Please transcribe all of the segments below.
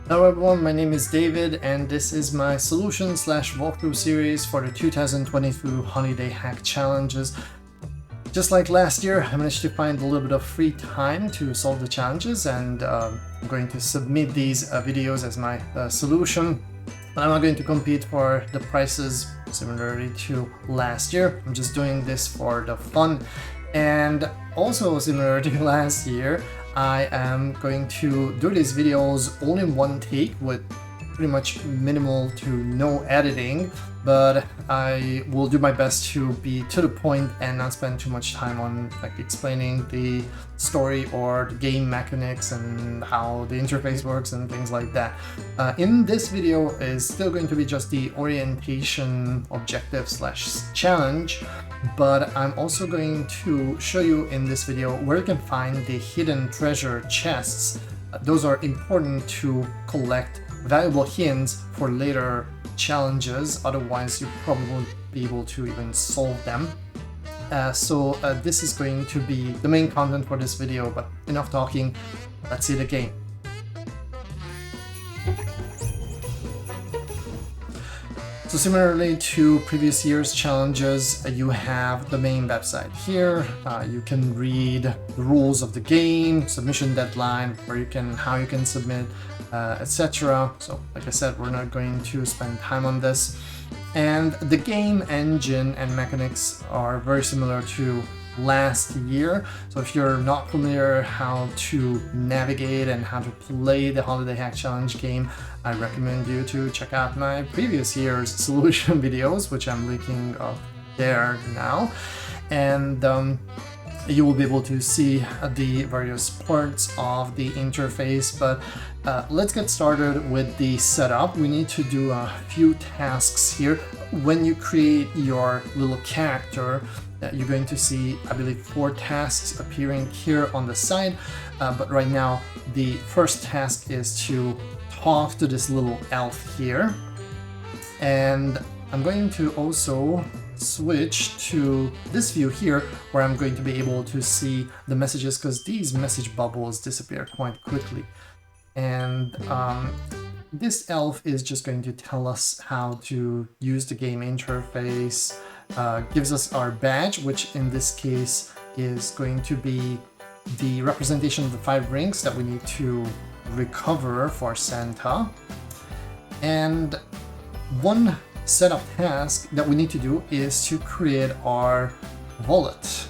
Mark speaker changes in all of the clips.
Speaker 1: Hello everyone, my name is David and this is my solution slash walkthrough series for the 2022 holiday hack challenges. Just like last year, I managed to find a little bit of free time to solve the challenges, and I'm going to submit these videos as my solution. But I'm not going to compete for the prizes similarly to last year. I'm just doing this for the fun. And also similar to last year, I am going to do these videos all in one take with pretty much minimal to no editing, but I will do my best to be to the point and not spend too much time on like explaining the story or the game mechanics and how the interface works and things like that. In this video is still going to be just the orientation objective slash challenge, but I'm also going to show you in this video where you can find the hidden treasure chests. Those are important to collect valuable hints for later challenges, otherwise you probably won't be able to even solve them. So this is going to be the main content for this video, but enough talking, let's see the game. So similarly to previous year's challenges, you have the main website here. You can read the rules of the game, submission deadline, how you can submit, etc. So like I said, we're not going to spend time on this. And the game engine and mechanics are very similar to last year. So if you're not familiar how to navigate and how to play the Holiday Hack Challenge game, I recommend you to check out my previous year's solution videos, which I'm linking up there now. And you will be able to see the various parts of the interface, but let's get started with the setup. We need to do a few tasks here. When you create your little character, you're going to see, I believe, 4 tasks appearing here on the side, but right now the first task is to talk to this little elf here. And I'm going to also switch to this view here where I'm going to be able to see the messages, because these message bubbles disappear quite quickly. And this elf is just going to tell us how to use the game interface, gives us our badge, which in this case is going to be the representation of the 5 rings that we need to recover for Santa. And one setup task that we need to do is to create our wallet,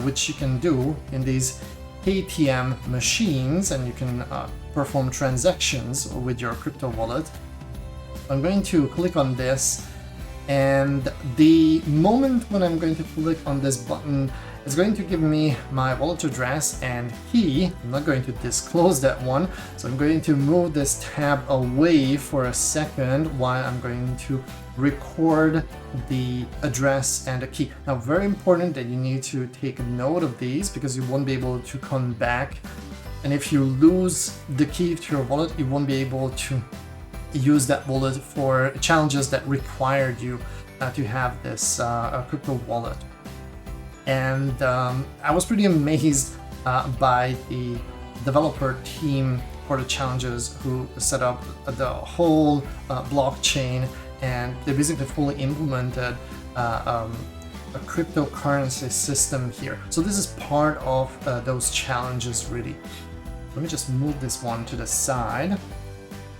Speaker 1: which you can do in these ATM machines, and you can perform transactions with your crypto wallet. I'm going to click on this, and the moment when I'm going to click on this button, it's going to give me my wallet address and key. I'm not going to disclose that one, so I'm going to move this tab away for a second while I'm going to record the address and the key. Now, very important that you need to take note of these, because you won't be able to come back. And if you lose the key to your wallet, you won't be able to use that wallet for challenges that required you to have this crypto wallet. And I was pretty amazed by the developer team for the challenges who set up the whole blockchain, and they basically fully implemented a cryptocurrency system here. So this is part of those challenges, really. Let me just move this one to the side.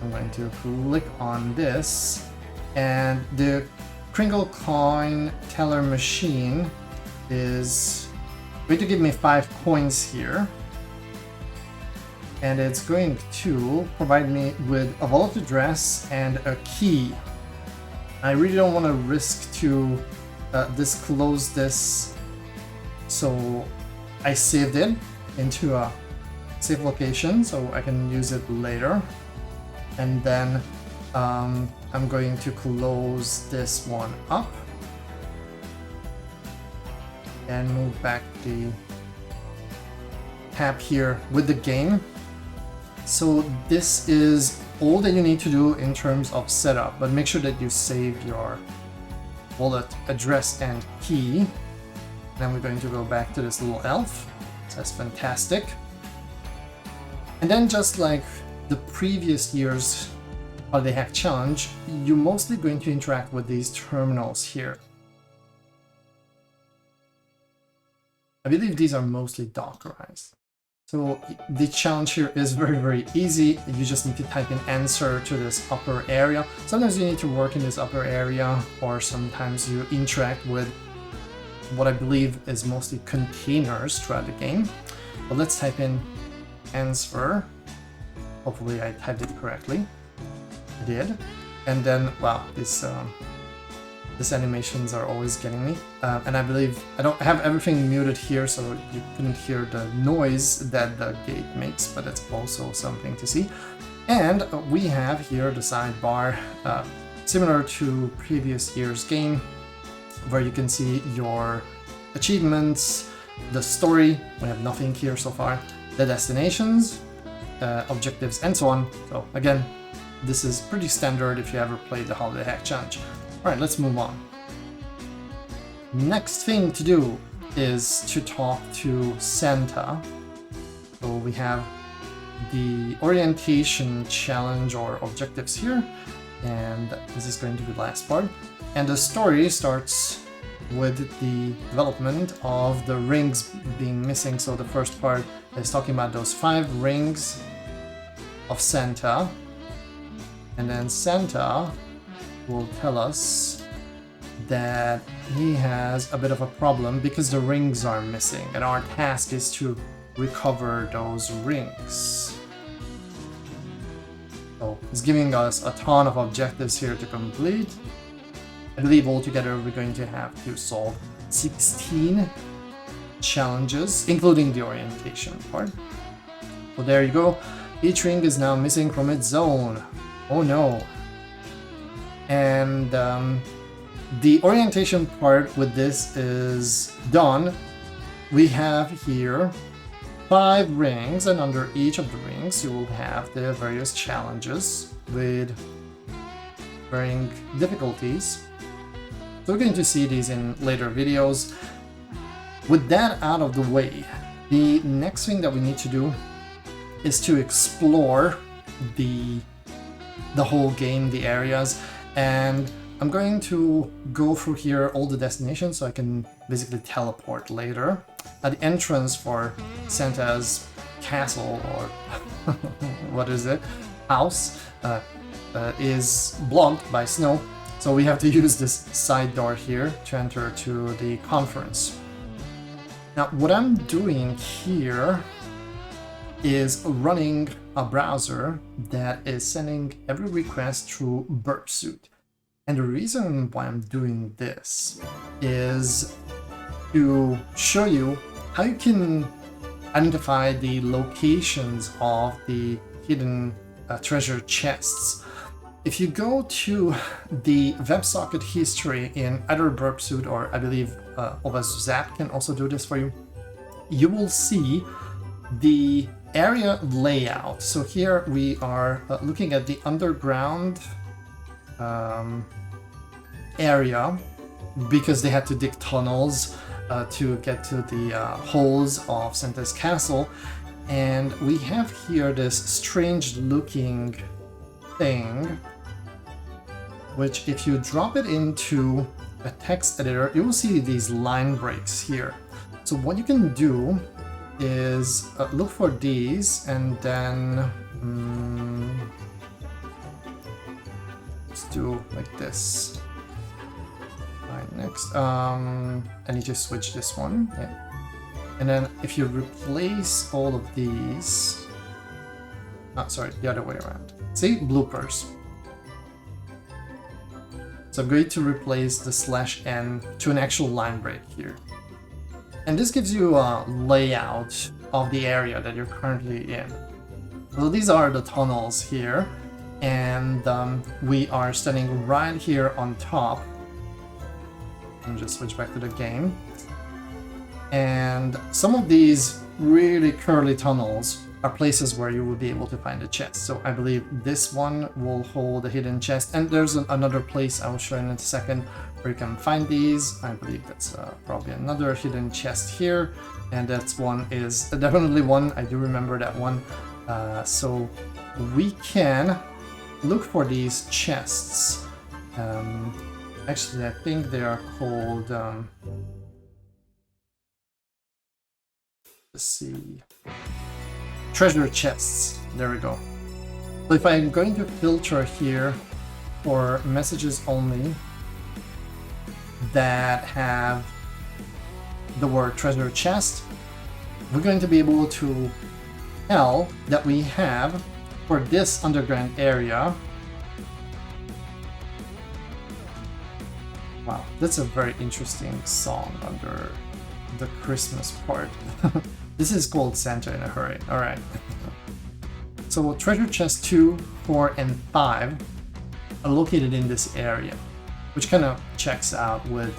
Speaker 1: I'm going to click on this, and the Kringlecon teller machine is going to give me 5 coins here, and it's going to provide me with a wallet address and a key. I really don't want to risk to disclose this, so I saved it into a safe location so I can use it later. And then I'm going to close this one up and move back the tab here with the game. So this is all that you need to do in terms of setup, but make sure that you save your wallet address and key. Then we're going to go back to this little elf. That's fantastic. And then, just like the previous year's Holiday Hack Challenge, you're mostly going to interact with these terminals here. I believe these are mostly Dockerized. So the challenge here is very, very easy. You just need to type in answer to this upper area. Sometimes you need to work in this upper area, or sometimes you interact with what I believe is mostly containers throughout the game. But let's type in answer. Hopefully I typed it correctly. I did. And then, wow, these animations are always getting me. And I believe I don't have everything muted here, so you couldn't hear the noise that the gate makes, but it's also something to see. And we have here the sidebar, similar to previous year's game, where you can see your achievements, the story. We have nothing here so far, the destinations, objectives, and so on. So again, this is pretty standard if you ever played the Holiday Hack Challenge. Alright, let's move on. Next thing to do is to talk to Santa. So we have the orientation challenge or objectives here, and this is going to be the last part. And the story starts with the development of the rings being missing. So the first part is talking about those 5 rings of Santa, and then Santa will tell us that he has a bit of a problem because the rings are missing, and our task is to recover those rings. So he's giving us a ton of objectives here to complete. I believe altogether we're going to have to solve 16 challenges, including the orientation part. So there you go. Each ring is now missing from its zone. Oh no. And the orientation part with this is done. We have here 5 rings, and under each of the rings you will have the various challenges with varying difficulties. So we're going to see these in later videos. With that out of the way, the next thing that we need to do is to explore the whole game, the areas, and I'm going to go through here all the destinations so I can basically teleport later. At the entrance for Santa's castle, or what is it, house, is blocked by snow, so we have to use this side door here to enter to the conference. Now what I'm doing here is running a browser that is sending every request through Burp Suite. And the reason why I'm doing this is to show you how you can identify the locations of the hidden treasure chests. If you go to the WebSocket history in either Burp Suite, or I believe Zap can also do this for you, you will see the area layout. So here we are looking at the underground area, because they had to dig tunnels to get to the holes of Santa's castle. And we have here this strange looking thing, which if you drop it into a text editor, you will see these line breaks here. So what you can do is look for these, and then let's do like this. Right, next, I need to switch this one. Yeah. And then if you replace all of these, sorry, the other way around. See, bloopers. So I'm going to replace the /n to an actual line break here. And this gives you a layout of the area that you're currently in. So these are the tunnels here, and we are standing right here on top. Let me just switch back to the game. And some of these really curly tunnels are places where you will be able to find a chest. So I believe this one will hold a hidden chest, and there's another place I will show you in a second where you can find these. I believe that's probably another hidden chest here, and that's one is definitely one. I do remember that one. So we can look for these chests. Actually, I think they are called... let's see... treasure chests. There we go. So if I'm going to filter here for messages only that have the word treasure chest, we're going to be able to tell that we have, for this underground area... Wow, that's a very interesting song under the Christmas part. This is called Santa in a Hurry. Alright. So treasure chest 2, 4, and 5 are located in this area, which kind of checks out with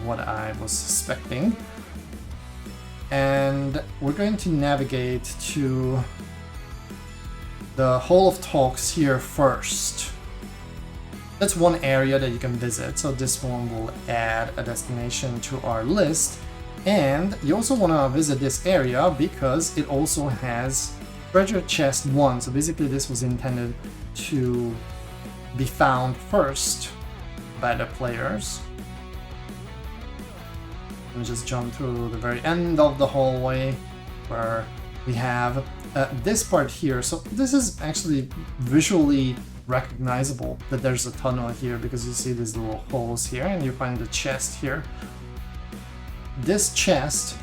Speaker 1: what I was suspecting. And we're going to navigate to the Hall of Talks here first. That's one area that you can visit, so this one will add a destination to our list. And you also want to visit this area because it also has treasure chest 1, so basically this was intended to be found first by the players. Let me just jump through the very end of the hallway where we have this part here. So this is actually visually recognizable that there's a tunnel here because you see these little holes here and you find the chest here. This chest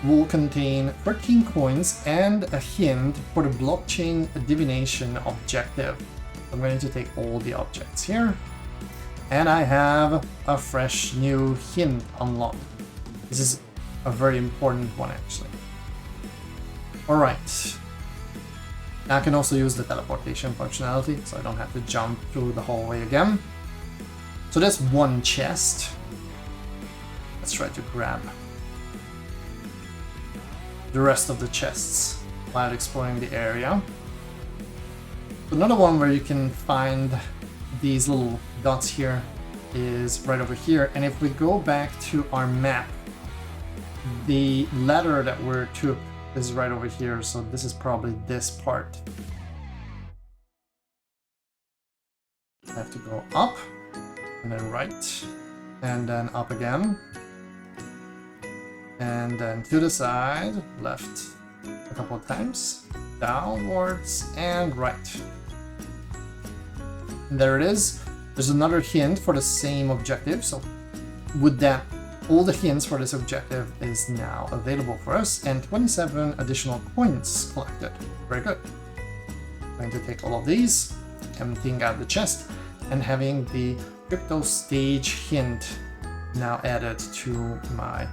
Speaker 1: will contain 13 coins and a hint for the blockchain divination objective. I'm going to take all the objects here, and I have a fresh new hint unlocked. This is a very important one actually. Alright. Now I can also use the teleportation functionality, so I don't have to jump through the hallway again. So that's one chest. Let's try to grab the rest of the chests while exploring the area. Another one where you can find these little dots here is right over here, and if we go back to our map, the ladder that we took is right over here, so this is probably this part. I have to go up, and then right, and then up again. And then to the side, left a couple of times, downwards, and right. And there it is. There's another hint for the same objective, so with that, all the hints for this objective is now available for us, and 27 additional coins collected. Very good. I'm going to take all of these, emptying out the chest, and having the crypto stage hint now added to my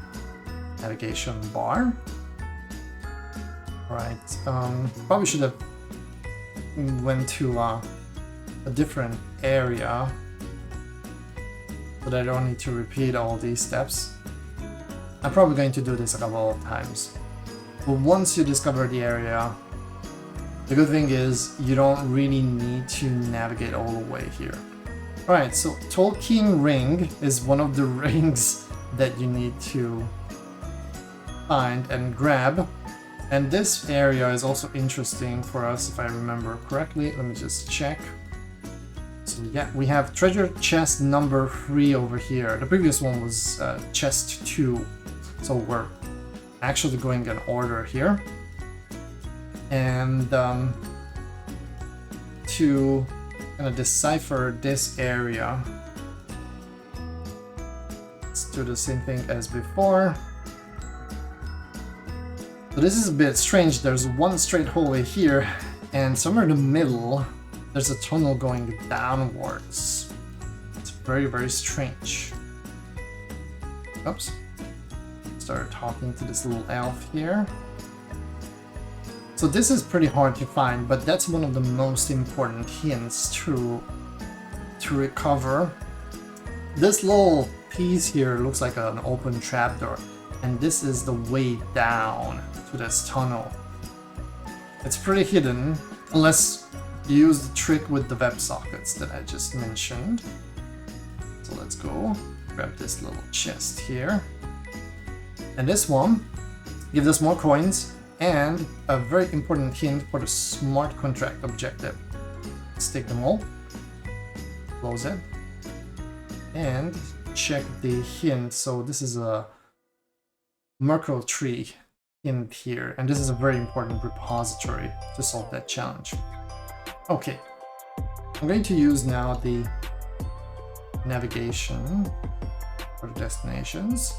Speaker 1: navigation bar. Alright, probably should have went to a different area so that I don't need to repeat all these steps. I'm probably going to do this a couple of times. But once you discover the area, the good thing is you don't really need to navigate all the way here. Alright, so Tolkien Ring is one of the rings that you need to find and grab. And this area is also interesting for us if I remember correctly. Let me just check. So yeah, we have treasure chest number 3 over here. The previous one was chest 2. So we're actually going in order here. And to kind of decipher this area, let's do the same thing as before. So this is a bit strange. There's one straight hallway here, and somewhere in the middle, there's a tunnel going downwards. It's very, very strange. Oops. Started talking to this little elf here. So this is pretty hard to find, but that's one of the most important hints to recover. This little piece here looks like an open trapdoor, and this is the way down to this tunnel. It's pretty hidden, unless you use the trick with the WebSockets that I just mentioned. So let's go grab this little chest here. And this one gives us more coins and a very important hint for the smart contract objective. Let's take them all, close it, and check the hint. So this is a Merkle tree hint here, and this is a very important repository to solve that challenge. Okay, I'm going to use now the navigation for the destinations.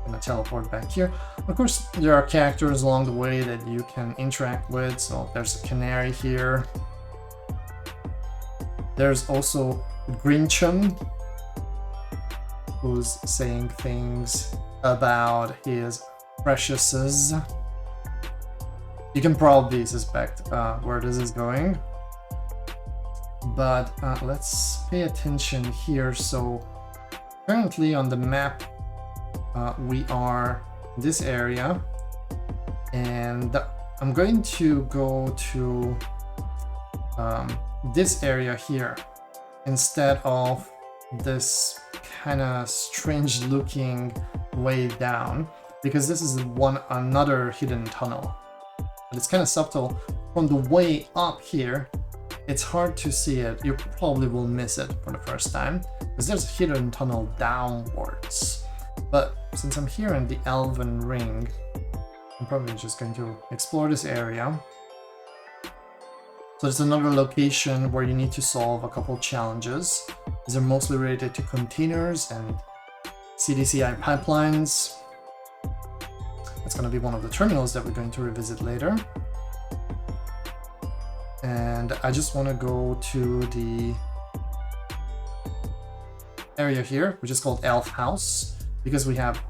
Speaker 1: I'm gonna teleport back here. Of course, there are characters along the way that you can interact with. So there's a canary here. There's also Grinchum, who's saying things about his preciouses. You can probably suspect where this is going, but let's pay attention here. So currently on the map, we are in this area, and I'm going to go to this area here instead of this kind of strange looking way down, because this is another hidden tunnel. But it's kind of subtle. From the way up here, it's hard to see it. You probably will miss it for the first time, because there's a hidden tunnel downwards. But since I'm here in the Elven Ring, I'm probably just going to explore this area. So there's another location where you need to solve a couple challenges. These are mostly related to containers and CDCI pipelines. That's going to be one of the terminals that we're going to revisit later. And I just want to go to the area here, which is called Elf House, because we have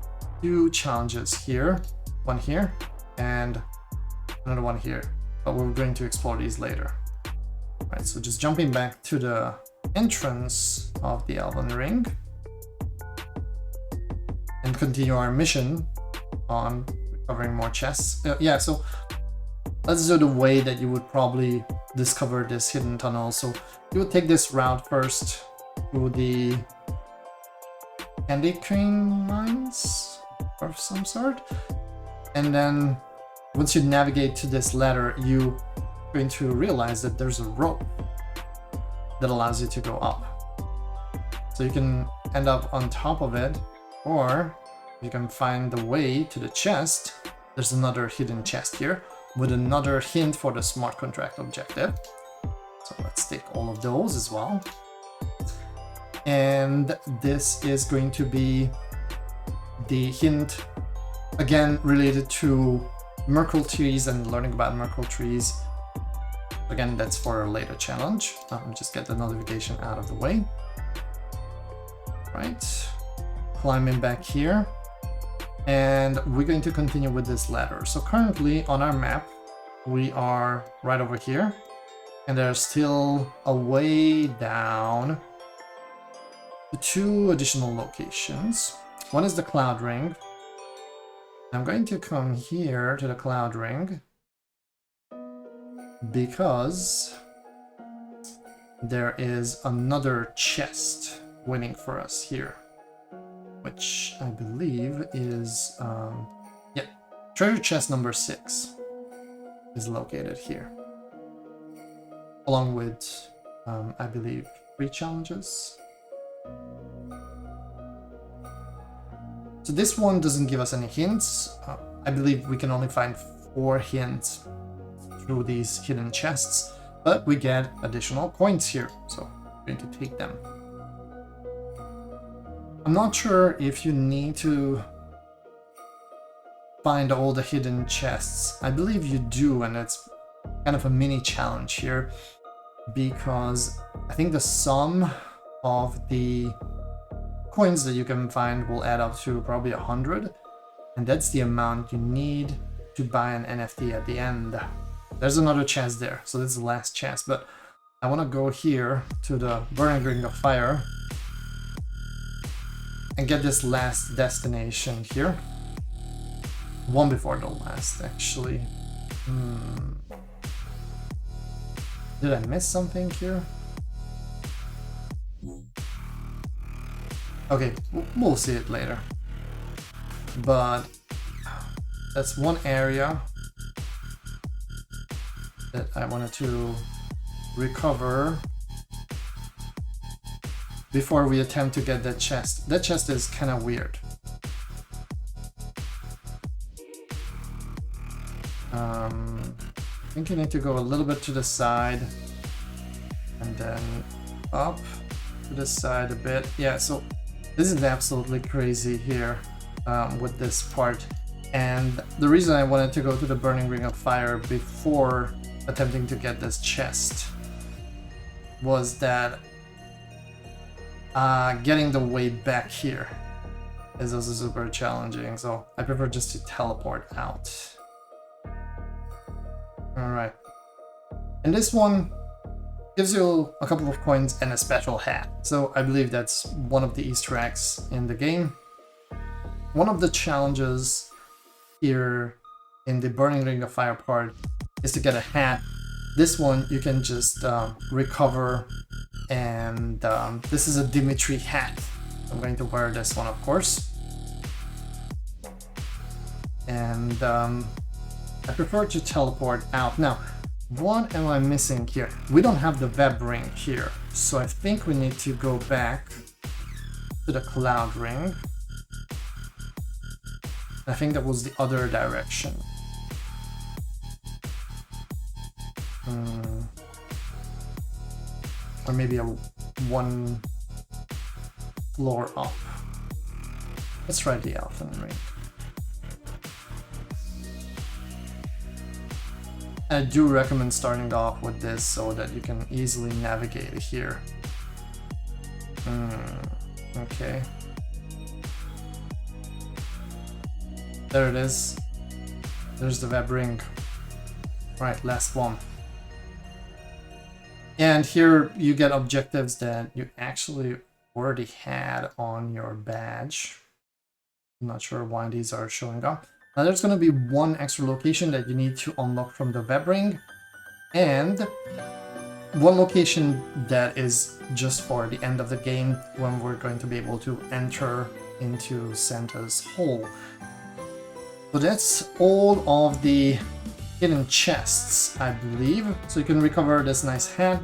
Speaker 1: two challenges here, one here and another one here, but we're going to explore these later. Right, so just jumping back to the entrance of the Elven Ring and continue our mission on recovering more chests. Yeah, so let's do the way that you would probably discover this hidden tunnel. So you would take this route first through the candy cane mines of some sort, and then once you navigate to this ladder, you're going to realize that there's a rope that allows you to go up. So you can end up on top of it, or you can find the way to the chest. There's another hidden chest here with another hint for the smart contract objective. So let's take all of those as well. And this is going to be the hint, again, related to Merkle trees and learning about Merkle trees. Again, that's for a later challenge. Just get the notification out of the way. Right, climbing back here. And we're going to continue with this ladder. So currently on our map, we are right over here. And there's still a way down to two additional locations. One is the Cloud Ring. I'm going to come here to the Cloud Ring because there is another chest waiting for us here, which I believe is, yeah, treasure chest number 6 is located here, along with, I believe, 3 challenges. So this one doesn't give us any hints. I believe we can only find 4 hints through these hidden chests, but we get additional coins here, so we're going to take them. I'm not sure if you need to find all the hidden chests. I believe you do, and it's kind of a mini challenge here, because I think the sum of the coins that you can find will add up to probably 100, and that's the amount you need to buy an NFT at the end. There's another chest there, so this is the last chest, but I want to go here to the Burning Ring of Fire and get this last destination here. One before the last, actually. Did I miss something here? Okay, we'll see it later. But that's one area that I wanted to recover before we attempt to get that chest. That chest is kind of weird. I think you need to go a little bit to the side and then up to the side a bit. Yeah, so this is absolutely crazy here with this part. And the reason I wanted to go to the Burning Ring of Fire before attempting to get this chest was that getting the way back here is also super challenging, so I prefer just to teleport out. Alright. And this one gives you a couple of coins and a special hat. So I believe that's one of the Easter eggs in the game. One of the challenges here in the Burning Ring of Fire part is to get a hat. This one you can just recover, and this is a Dimitri hat. I'm going to wear this one, of course. And I prefer to teleport out. Now, what am I missing here? We don't have the web ring here, so I think we need to go back to the cloud ring. I think that was the other direction. Or maybe a one floor up. Let's try the Elfin ring. I do recommend starting off with this so that you can easily navigate here. Okay. There it is. There's the web ring. Right, last one. And here you get objectives that you actually already had on your badge. I'm not sure why these are showing up. Now there's going to be one extra location that you need to unlock from the web ring, and one location that is just for the end of the game when we're going to be able to enter into Santa's hole. So that's all of the hidden chests, I believe. So you can recover this nice hat,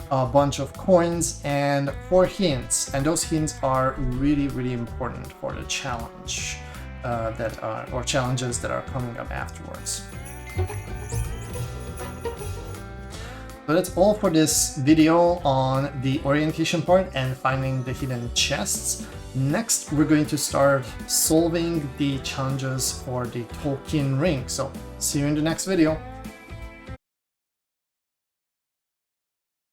Speaker 1: a bunch of coins, and 4 hints. And those hints are really, really important for the challenge or challenges that are coming up afterwards. So that's all for this video on the orientation part and finding the hidden chests. Next, we're going to start solving the challenges for the Tolkien ring. So see you in the next video.